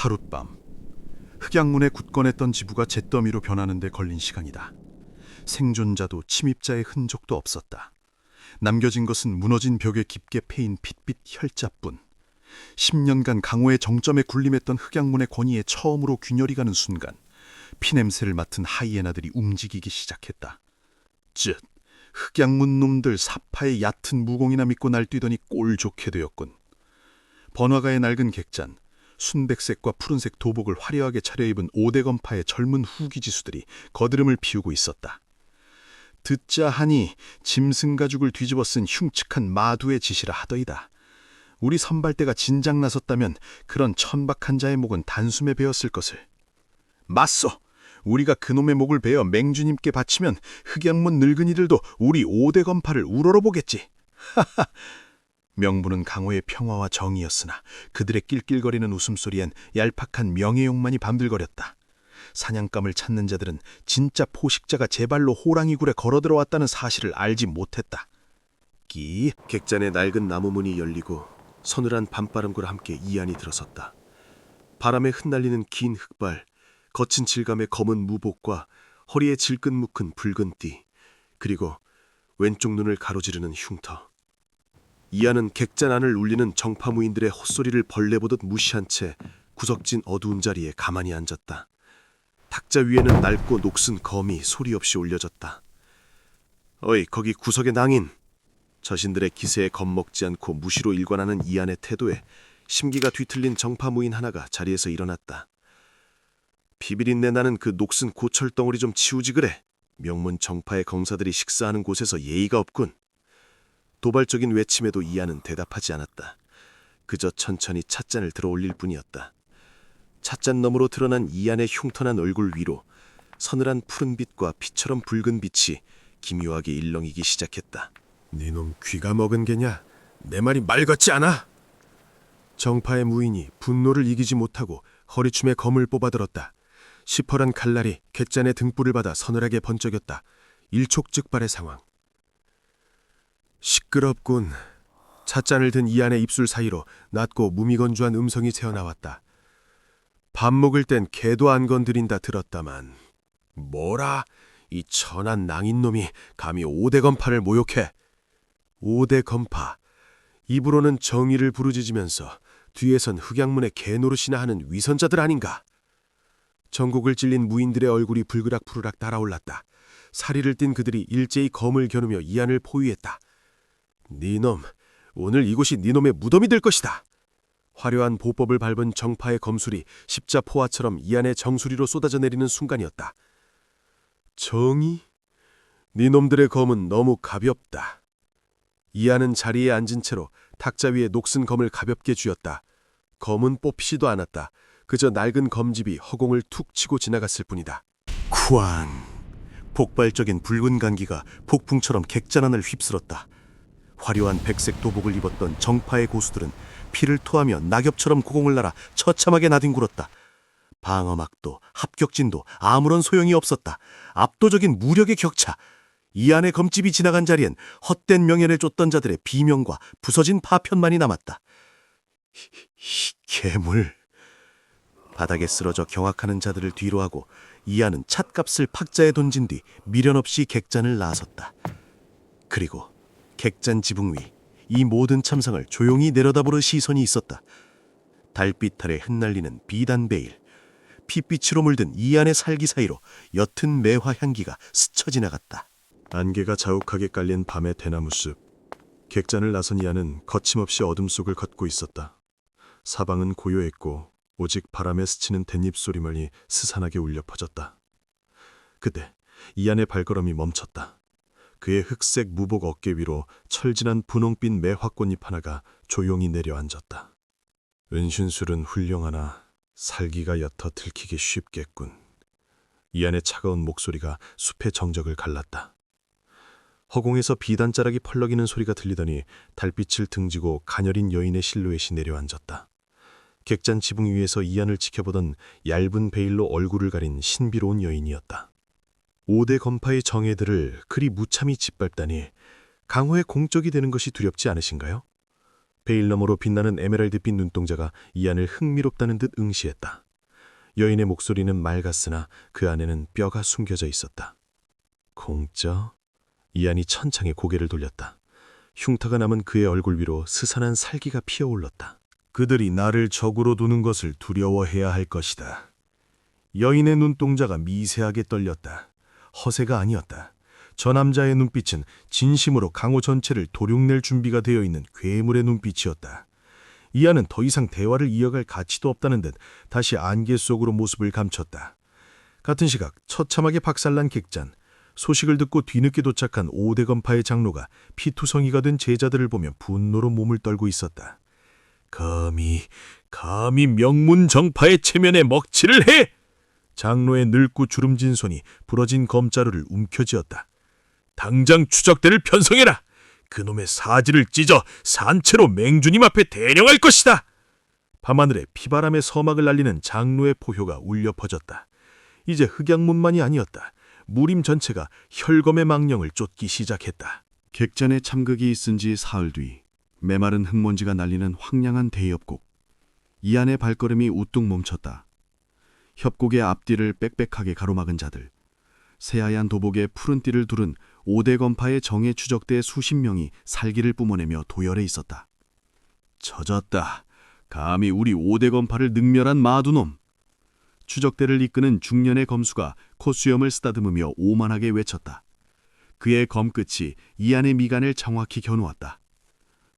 하룻밤, 흑양문에 굳건했던 지부가 잿더미로 변하는 데 걸린 시간이다. 생존자도 침입자의 흔적도 없었다. 남겨진 것은 무너진 벽에 깊게 패인 핏빛 혈자뿐. 10년간 강호의 정점에 군림했던 흑양문의 권위에 처음으로 균열이 가는 순간 피냄새를 맡은 하이에나들이 움직이기 시작했다. 쯧! 흑양문 놈들 사파의 얕은 무공이나 믿고 날뛰더니 꼴 좋게 되었군. 번화가의 낡은 객잔, 순백색과 푸른색 도복을 화려하게 차려입은 5대 검파의 젊은 후기지수들이 거드름을 피우고 있었다. 듣자 하니 짐승 가죽을 뒤집어 쓴 흉측한 마두의 짓이라 하더이다. 우리 선발대가 진작 나섰다면 그런 천박한 자의 목은 단숨에 베었을 것을. 맞서! 우리가 그놈의 목을 베어 맹주님께 바치면 흑양문 늙은이들도 우리 5대 검파를 우러러보겠지. 하하! 명분은 강호의 평화와 정의였으나 그들의 낄낄거리는 웃음소리엔 얄팍한 명예욕만이 밤들거렸다. 사냥감을 찾는 자들은 진짜 포식자가 제 발로 호랑이 굴에 걸어들어왔다는 사실을 알지 못했다. 객잔의 낡은 나무문이 열리고 서늘한 밤바람과 함께 이안이 들어섰다. 바람에 흩날리는 긴 흑발, 거친 질감의 검은 무복과 허리에 질끈 묶은 붉은 띠, 그리고 왼쪽 눈을 가로지르는 흉터. 이안은 객잔 안을 울리는 정파무인들의 헛소리를 벌레 보듯 무시한 채 구석진 어두운 자리에 가만히 앉았다. 탁자 위에는 낡고 녹슨 검이 소리 없이 올려졌다. 어이, 거기 구석의 낭인! 저신들의 기세에 겁먹지 않고 무시로 일관하는 이안의 태도에 심기가 뒤틀린 정파무인 하나가 자리에서 일어났다. 비비린내 나는 그 녹슨 고철 덩어리 좀 치우지 그래. 명문 정파의 검사들이 식사하는 곳에서 예의가 없군. 도발적인 외침에도 이안은 대답하지 않았다. 그저 천천히 찻잔을 들어 올릴 뿐이었다. 찻잔 너머로 드러난 이안의 흉터난 얼굴 위로 서늘한 푸른빛과 피처럼 붉은 빛이 기묘하게 일렁이기 시작했다. 니놈 귀가 먹은 게냐? 내 말이 말 같지 않아? 정파의 무인이 분노를 이기지 못하고 허리춤에 검을 뽑아들었다. 시퍼런 칼날이 객잔의 등불을 받아 서늘하게 번쩍였다. 일촉즉발의 상황. 시끄럽군. 찻잔을 든 이안의 입술 사이로 낮고 무미건조한 음성이 새어나왔다. 밥 먹을 땐 개도 안 건드린다 들었다만. 뭐라? 이 천한 낭인놈이 감히 5대 검파를 모욕해. 5대 검파. 입으로는 정의를 부르짖으면서 뒤에선 흑양문의 개노릇이나 하는 위선자들 아닌가? 전곡을 찔린 무인들의 얼굴이 불그락푸르락 달아올랐다. 사리를 띤 그들이 일제히 검을 겨누며 이안을 포위했다. 니놈, 오늘 이곳이 니놈의 무덤이 될 것이다. 화려한 보법을 밟은 정파의 검술이 십자포화처럼 이안의 정수리로 쏟아져 내리는 순간이었다. 정의? 니놈들의 검은 너무 가볍다. 이안은 자리에 앉은 채로 탁자 위에 녹슨 검을 가볍게 쥐었다. 검은 뽑히지도 않았다. 그저 낡은 검집이 허공을 툭 치고 지나갔을 뿐이다. 쿠안! 폭발적인 붉은 간기가 폭풍처럼 객잔 안을 휩쓸었다. 화려한 백색 도복을 입었던 정파의 고수들은 피를 토하며 낙엽처럼 고공을 날아 처참하게 나뒹굴었다. 방어막도 합격진도 아무런 소용이 없었다. 압도적인 무력의 격차. 이안의 검집이 지나간 자리엔 헛된 명예를 쫓던 자들의 비명과 부서진 파편만이 남았다. 괴물. 바닥에 쓰러져 경악하는 자들을 뒤로하고 이안은 찻값을 팍자에 던진 뒤 미련 없이 객잔을 나섰다. 그리고 객잔 지붕 위 이 모든 참상을 조용히 내려다보는 시선이 있었다. 달빛 아래 흩날리는 비단 베일, 핏빛으로 물든 이안의 살기 사이로 옅은 매화 향기가 스쳐 지나갔다. 안개가 자욱하게 깔린 밤의 대나무숲. 객잔을 나선 이안은 거침없이 어둠 속을 걷고 있었다. 사방은 고요했고 오직 바람에 스치는 댄잎 소리만이 스산하게 울려 퍼졌다. 그때 이안의 발걸음이 멈췄다. 그의 흑색 무복 어깨 위로 철진한 분홍빛 매화꽃잎 하나가 조용히 내려앉았다. 은신술은 훌륭하나 살기가 옅어 들키기 쉽겠군. 이안의 차가운 목소리가 숲의 정적을 갈랐다. 허공에서 비단자락이 펄럭이는 소리가 들리더니 달빛을 등지고 가녀린 여인의 실루엣이 내려앉았다. 객잔 지붕 위에서 이안을 지켜보던 얇은 베일로 얼굴을 가린 신비로운 여인이었다. 5대 검파의 정예들을 그리 무참히 짓밟다니 강호의 공적이 되는 것이 두렵지 않으신가요? 베일 너머로 빛나는 에메랄드빛 눈동자가 이안을 흥미롭다는 듯 응시했다. 여인의 목소리는 맑았으나 그 안에는 뼈가 숨겨져 있었다. 공짜? 이안이 천창에 고개를 돌렸다. 흉터가 남은 그의 얼굴 위로 스산한 살기가 피어올랐다. 그들이 나를 적으로 두는 것을 두려워해야 할 것이다. 여인의 눈동자가 미세하게 떨렸다. 허세가 아니었다. 저 남자의 눈빛은 진심으로 강호 전체를 도륙낼 준비가 되어 있는 괴물의 눈빛이었다. 이안은 더 이상 대화를 이어갈 가치도 없다는 듯 다시 안개 속으로 모습을 감췄다. 같은 시각 처참하게 박살난 객잔, 소식을 듣고 뒤늦게 도착한 5대 건파의 장로가 피투성이가 된 제자들을 보며 분노로 몸을 떨고 있었다. 감히 명문 정파의 체면에 먹칠을 해! 장로의 늙고 주름진 손이 부러진 검자루를 움켜쥐었다. 당장 추적대를 편성해라! 그놈의 사지를 찢어 산채로 맹주님 앞에 대령할 것이다! 밤하늘에 피바람의 서막을 날리는 장로의 포효가 울려 퍼졌다. 이제 흑양문만이 아니었다. 무림 전체가 혈검의 망령을 쫓기 시작했다. 객잔에 참극이 있은 지 사흘 뒤 메마른 흙먼지가 날리는 황량한 대협곡. 이안의 발걸음이 우뚝 멈췄다. 협곡의 앞뒤를 빽빽하게 가로막은 자들, 새하얀 도복에 푸른 띠를 두른 5대 건파의 정예 추적대 수십 명이 살기를 뿜어내며 도열해 있었다. 젖었다. 감히 우리 5대 건파를 능멸한 마두놈. 추적대를 이끄는 중년의 검수가 콧수염을 쓰다듬으며 오만하게 외쳤다. 그의 검끝이 이안의 미간을 정확히 겨누었다.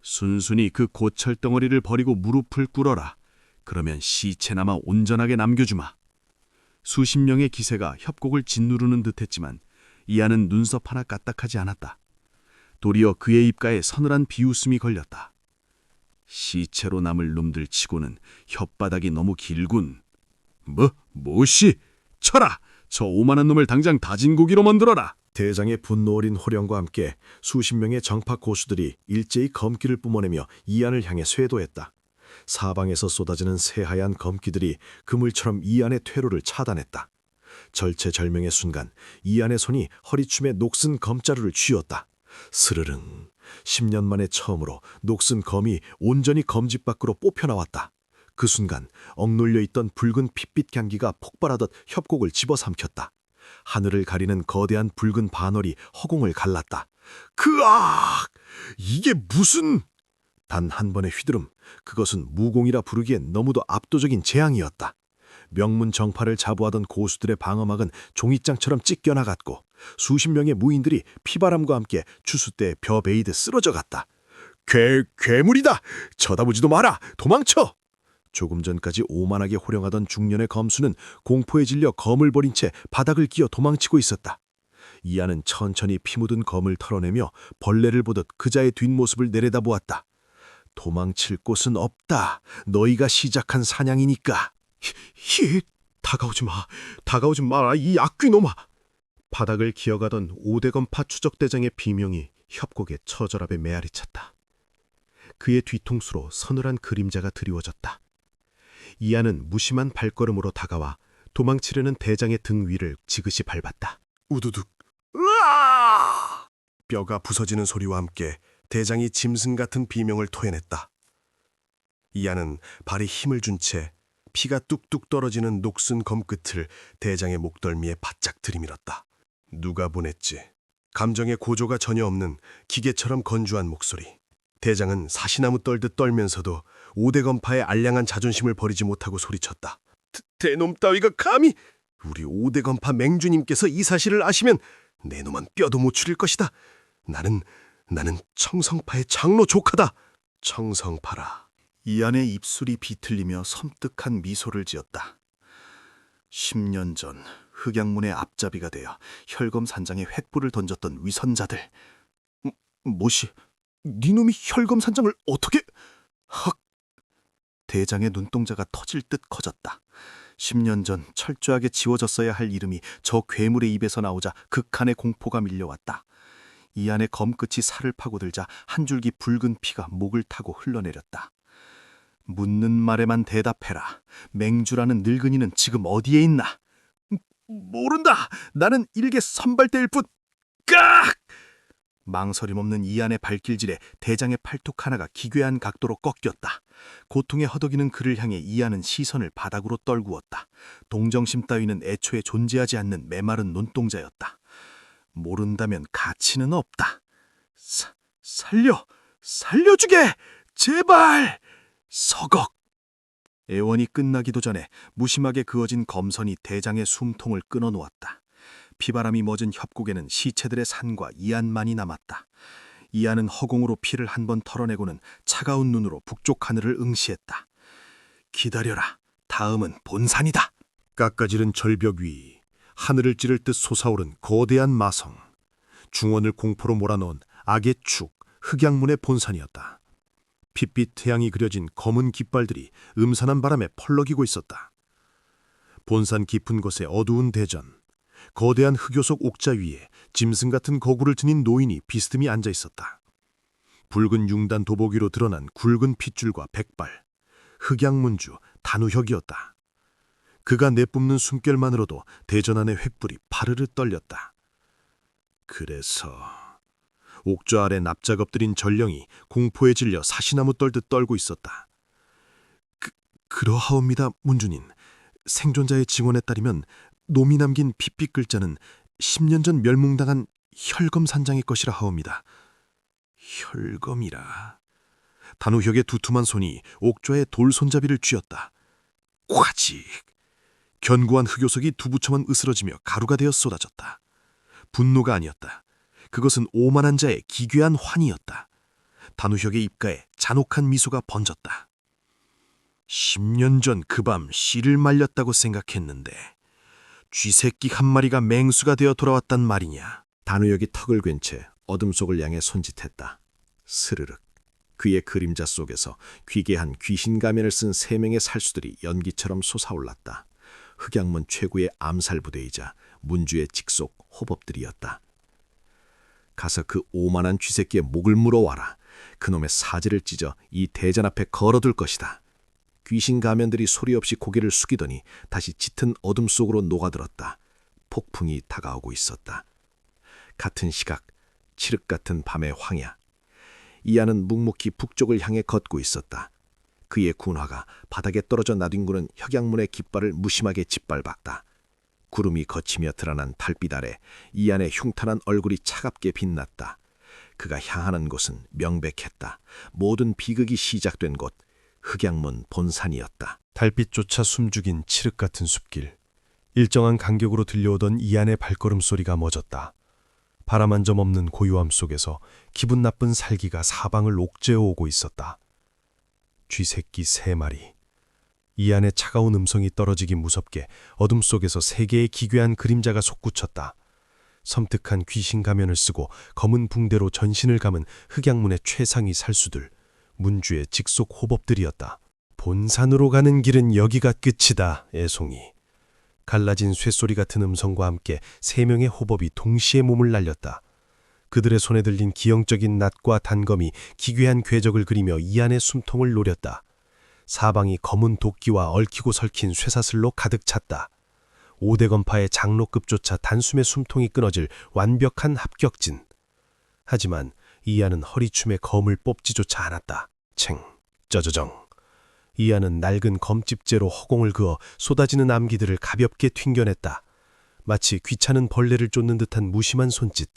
순순히 그 고철덩어리를 버리고 무릎을 꿇어라. 그러면 시체나마 온전하게 남겨주마. 수십 명의 기세가 협곡을 짓누르는 듯했지만 이안은 눈썹 하나 까딱하지 않았다. 도리어 그의 입가에 서늘한 비웃음이 걸렸다. 시체로 남을 놈들 치고는 혓바닥이 너무 길군. 뭐시? 쳐라! 저 오만한 놈을 당장 다진 고기로 만들어라! 대장의 분노 어린 호령과 함께 수십 명의 정파 고수들이 일제히 검기를 뿜어내며 이안을 향해 쇄도했다. 사방에서 쏟아지는 새하얀 검기들이 그물처럼 이안의 퇴로를 차단했다. 절체절명의 순간 이안의 손이 허리춤에 녹슨 검자루를 쥐었다. 스르릉, 10년 만에 처음으로 녹슨 검이 온전히 검집 밖으로 뽑혀나왔다. 그 순간 억눌려 있던 붉은 핏빛 향기가 폭발하듯 협곡을 집어삼켰다. 하늘을 가리는 거대한 붉은 반월이 허공을 갈랐다. 그악! 이게 무슨... 단 한 번의 휘두름, 그것은 무공이라 부르기엔 너무도 압도적인 재앙이었다. 명문 정파를 자부하던 고수들의 방어막은 종잇장처럼 찢겨나갔고 수십 명의 무인들이 피바람과 함께 추수대에 벼 베이듯 쓰러져 갔다. 괴물이다! 쳐다보지도 마라! 도망쳐! 조금 전까지 오만하게 호령하던 중년의 검수는 공포에 질려 검을 버린 채 바닥을 기어 도망치고 있었다. 이안은 천천히 피 묻은 검을 털어내며 벌레를 보듯 그자의 뒷모습을 내려다보았다. 도망칠 곳은 없다. 너희가 시작한 사냥이니까. 다가오지 마라, 이 악귀놈아. 바닥을 기어가던 5대 건파 추적대장의 비명이 협곡의 처절함에 메아리 찼다. 그의 뒤통수로 서늘한 그림자가 드리워졌다. 이안은 무심한 발걸음으로 다가와 도망치려는 대장의 등 위를 지그시 밟았다. 우두둑. 으아! 뼈가 부서지는 소리와 함께 대장이 짐승 같은 비명을 토해냈다. 이안은 발에 힘을 준 채 피가 뚝뚝 떨어지는 녹슨 검끝을 대장의 목덜미에 바짝 들이밀었다. 누가 보냈지? 감정의 고조가 전혀 없는 기계처럼 건조한 목소리. 대장은 사시나무 떨듯 떨면서도 5대 건파의 알량한 자존심을 버리지 못하고 소리쳤다. 대놈 따위가 감히! 우리 5대 건파 맹주님께서 이 사실을 아시면 내 놈은 뼈도 못 추릴 것이다. 나는 청성파의 장로 조카다. 청성파라. 이안의 입술이 비틀리며 섬뜩한 미소를 지었다. 10년 전 흑양문의 앞잡이가 되어 혈검 산장에 횃불을 던졌던 위선자들. 뭐시? 니놈이 혈검 산장을 어떻게... 헉! 대장의 눈동자가 터질 듯 커졌다. 10년 전 철저하게 지워졌어야 할 이름이 저 괴물의 입에서 나오자 극한의 공포가 밀려왔다. 이 안에 검끝이 살을 파고들자 한 줄기 붉은 피가 목을 타고 흘러내렸다. 묻는 말에만 대답해라. 맹주라는 늙은이는 지금 어디에 있나? 모른다. 나는 일개 선발대일 뿐. 깍! 망설임 없는 이안의 발길질에 대장의 팔뚝 하나가 기괴한 각도로 꺾였다. 고통에 허덕이는 그를 향해 이안은 시선을 바닥으로 떨구었다. 동정심 따위는 애초에 존재하지 않는 메마른 눈동자였다. 모른다면 가치는 없다. 살려주게! 제발! 서걱! 애원이 끝나기도 전에 무심하게 그어진 검선이 대장의 숨통을 끊어놓았다. 피바람이 멎은 협곡에는 시체들의 산과 이안만이 남았다. 이안은 허공으로 피를 한 번 털어내고는 차가운 눈으로 북쪽 하늘을 응시했다. 기다려라. 다음은 본산이다. 깎아지른 절벽 위 하늘을 찌를 듯 솟아오른 거대한 마성. 중원을 공포로 몰아넣은 악의 축, 흑양문의 본산이었다. 핏빛 태양이 그려진 검은 깃발들이 음산한 바람에 펄럭이고 있었다. 본산 깊은 곳의 어두운 대전. 거대한 흑요 속 옥자 위에 짐승 같은 거구를 지닌 노인이 비스듬히 앉아 있었다. 붉은 융단 도복 위로 드러난 굵은 핏줄과 백발. 흑양문주 단우혁이었다. 그가 내뿜는 숨결만으로도 대전 안의 횃불이 파르르 떨렸다. 그래서 옥좌 아래 납작 엎드린 전령이 공포에 질려 사시나무 떨듯 떨고 있었다. 그러하옵니다, 문주님. 생존자의 증언에 따르면 놈이 남긴 핏빛 글자는 10년 전 멸뭉당한 혈검 산장의 것이라 하옵니다. 혈검이라. 단우혁의 두툼한 손이 옥좌의 돌 손잡이를 쥐었다. 꽈직. 견고한 흑요석이 두 부처만 으스러지며 가루가 되어 쏟아졌다. 분노가 아니었다. 그것은 오만한 자의 기괴한 환희였다. 단우혁의 입가에 잔혹한 미소가 번졌다. 10년 전 그 밤 씨를 말렸다고 생각했는데 쥐새끼 한 마리가 맹수가 되어 돌아왔단 말이냐. 단우혁이 턱을 괜 채 어둠 속을 향해 손짓했다. 스르륵. 그의 그림자 속에서 귀괴한 귀신 가면을 쓴 3명의 살수들이 연기처럼 솟아올랐다. 흑양문 최고의 암살 부대이자 문주의 직속 호법들이었다. 가서 그 오만한 쥐새끼의 목을 물어와라. 그놈의 사지를 찢어 이 대전 앞에 걸어둘 것이다. 귀신 가면들이 소리 없이 고개를 숙이더니 다시 짙은 어둠 속으로 녹아들었다. 폭풍이 다가오고 있었다. 같은 시각, 칠흑 같은 밤의 황야. 이안은 묵묵히 북쪽을 향해 걷고 있었다. 그의 군화가 바닥에 떨어져 나뒹구는 혁양문의 깃발을 무심하게 짓밟았다. 구름이 거치며 드러난 달빛 아래 이안의 흉탄한 얼굴이 차갑게 빛났다. 그가 향하는 곳은 명백했다. 모든 비극이 시작된 곳, 흑양문 본산이었다. 달빛조차 숨죽인 칠흑 같은 숲길. 일정한 간격으로 들려오던 이안의 발걸음 소리가 멎었다. 바람 한 점 없는 고요함 속에서 기분 나쁜 살기가 사방을 옥죄어 오고 있었다. 쥐새끼 3마리. 이안의 차가운 음성이 떨어지기 무섭게 어둠 속에서 3개의 기괴한 그림자가 솟구쳤다. 섬뜩한 귀신 가면을 쓰고 검은 붕대로 전신을 감은 흑양문의 최상위 살수들. 문주의 직속 호법들이었다. 본산으로 가는 길은 여기가 끝이다, 애송이. 갈라진 쇠소리 같은 음성과 함께 3명의 호법이 동시에 몸을 날렸다. 그들의 손에 들린 기형적인 낫과 단검이 기괴한 궤적을 그리며 이안의 숨통을 노렸다. 사방이 검은 도끼와 얽히고 설킨 쇠사슬로 가득 찼다. 5대 건파의 장로급조차 단숨에 숨통이 끊어질 완벽한 합격진. 하지만 이안은 허리춤에 검을 뽑지조차 않았다. 챙, 쩌저정. 이안은 낡은 검집재로 허공을 그어 쏟아지는 암기들을 가볍게 튕겨냈다. 마치 귀찮은 벌레를 쫓는 듯한 무심한 손짓.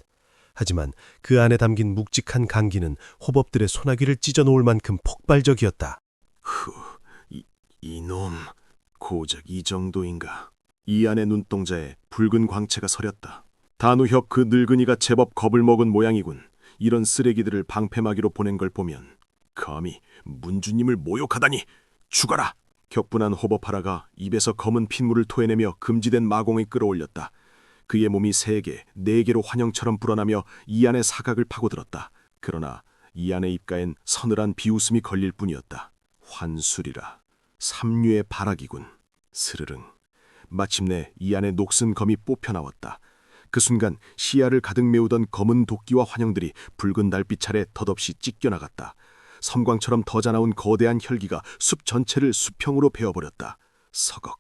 하지만 그 안에 담긴 묵직한 강기는 호법들의 소나귀를 찢어놓을 만큼 폭발적이었다. 이놈, 고작 이 정도인가. 이안의 눈동자에 붉은 광채가 서렸다. 단우혁 그 늙은이가 제법 겁을 먹은 모양이군. 이런 쓰레기들을 방패막이로 보낸 걸 보면 감히 문주님을 모욕하다니. 죽어라! 격분한 호법하라가 입에서 검은 핏물을 토해내며 금지된 마공을 끌어올렸다. 그의 몸이 3개, 4개로 환영처럼 불어나며 이안의 사각을 파고들었다. 그러나 이안의 입가엔 서늘한 비웃음이 걸릴 뿐이었다. 환술이라. 삼류의 발악이군. 스르릉. 마침내 이안의 녹슨 검이 뽑혀나왔다. 그 순간 시야를 가득 메우던 검은 도끼와 환영들이 붉은 달빛 아래 덧없이 찢겨나갔다. 섬광처럼 터져나온 거대한 혈기가 숲 전체를 수평으로 베어버렸다. 서걱.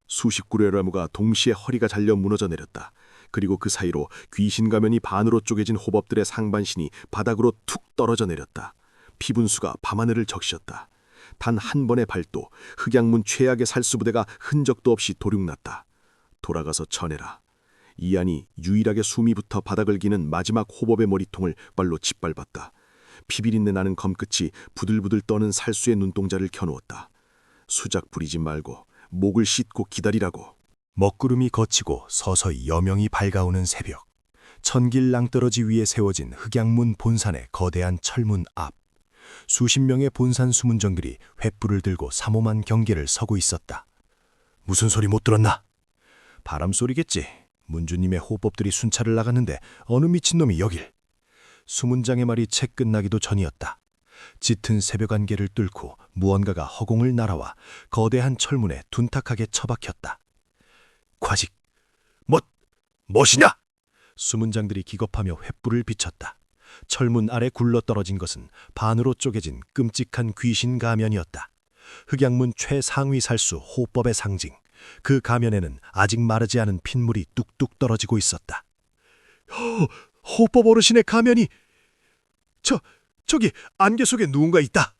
수십 구레 나무가 동시에 허리가 잘려 무너져 내렸다. 그리고 그 사이로 귀신 가면이 반으로 쪼개진 호법들의 상반신이 바닥으로 툭 떨어져 내렸다. 피분수가 밤하늘을 적셨다. 단 한 번의 발도 흑양문 최악의 살수부대가 흔적도 없이 도륙났다. 돌아가서 전해라. 이안이 유일하게 숨이 붙어 바닥을 기는 마지막 호법의 머리통을 발로 짓밟았다. 피비린내 나는 검끝이 부들부들 떠는 살수의 눈동자를 켜누었다. 수작 부리지 말고 목을 씻고 기다리라고. 먹구름이 걷히고 서서히 여명이 밝아오는 새벽. 천길 낭떠러지 위에 세워진 흑양문 본산의 거대한 철문 앞. 수십 명의 본산 수문정들이 횃불을 들고 삼엄한 경계를 서고 있었다. 무슨 소리 못 들었나? 바람 소리겠지. 문주님의 호법들이 순찰을 나갔는데 어느 미친놈이 여길. 수문장의 말이 채 끝나기도 전이었다. 짙은 새벽 안개를 뚫고 무언가가 허공을 날아와 거대한 철문에 둔탁하게 처박혔다. 과직, 무엇이냐? 수문장들이 기겁하며 횃불을 비쳤다. 철문 아래 굴러떨어진 것은 반으로 쪼개진 끔찍한 귀신 가면이었다. 흑양문 최상위 살수 호법의 상징. 그 가면에는 아직 마르지 않은 핏물이 뚝뚝 떨어지고 있었다. 호법 어르신의 가면이... 저기 안개 속에 누군가 있다.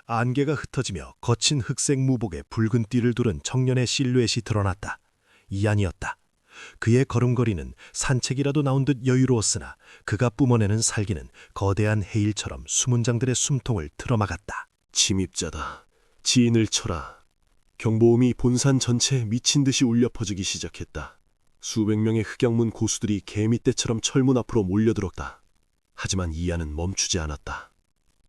안개가 흩어지며 거친 흑색 무복에 붉은 띠를 두른 청년의 실루엣이 드러났다. 이안이었다. 그의 걸음걸이는 산책이라도 나온 듯 여유로웠으나 그가 뿜어내는 살기는 거대한 해일처럼 수문장들의 숨통을 틀어막았다. 침입자다. 지인을 쳐라. 경보음이 본산 전체에 미친 듯이 울려 퍼지기 시작했다. 수백 명의 흑양문 고수들이 개미떼처럼 철문 앞으로 몰려들었다. 하지만 이안은 멈추지 않았다.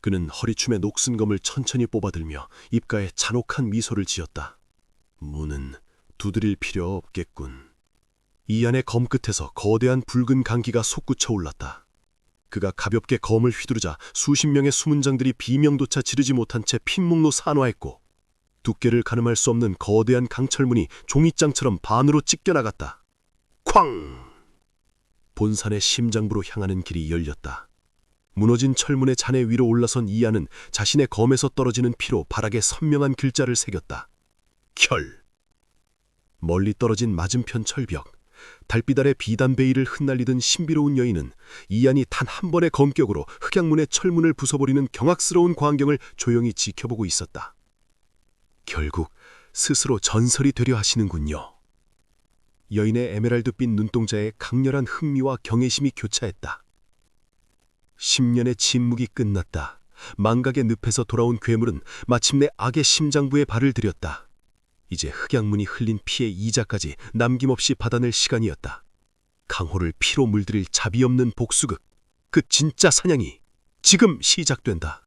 그는 허리춤에 녹슨 검을 천천히 뽑아들며 입가에 잔혹한 미소를 지었다. 문은 두드릴 필요 없겠군. 이안의 검 끝에서 거대한 붉은 강기가 솟구쳐 올랐다. 그가 가볍게 검을 휘두르자 수십 명의 수문장들이 비명조차 지르지 못한 채 핏목로 산화했고 두께를 가늠할 수 없는 거대한 강철문이 종이장처럼 반으로 찢겨나갔다. 쾅! 본산의 심장부로 향하는 길이 열렸다. 무너진 철문의 잔해 위로 올라선 이안은 자신의 검에서 떨어지는 피로 바닥에 선명한 글자를 새겼다. 결! 멀리 떨어진 맞은편 철벽. 달빛 아래 비단베일을 흩날리던 신비로운 여인은 이안이 단 한 번의 검격으로 흑양문의 철문을 부숴버리는 경악스러운 광경을 조용히 지켜보고 있었다. 결국 스스로 전설이 되려 하시는군요. 여인의 에메랄드빛 눈동자에 강렬한 흥미와 경외심이 교차했다. 10년의 침묵이 끝났다. 망각의 늪에서 돌아온 괴물은 마침내 악의 심장부에 발을 들였다. 이제 흑양문이 흘린 피의 이자까지 남김없이 받아낼 시간이었다. 강호를 피로 물들일 자비 없는 복수극, 그 진짜 사냥이 지금 시작된다.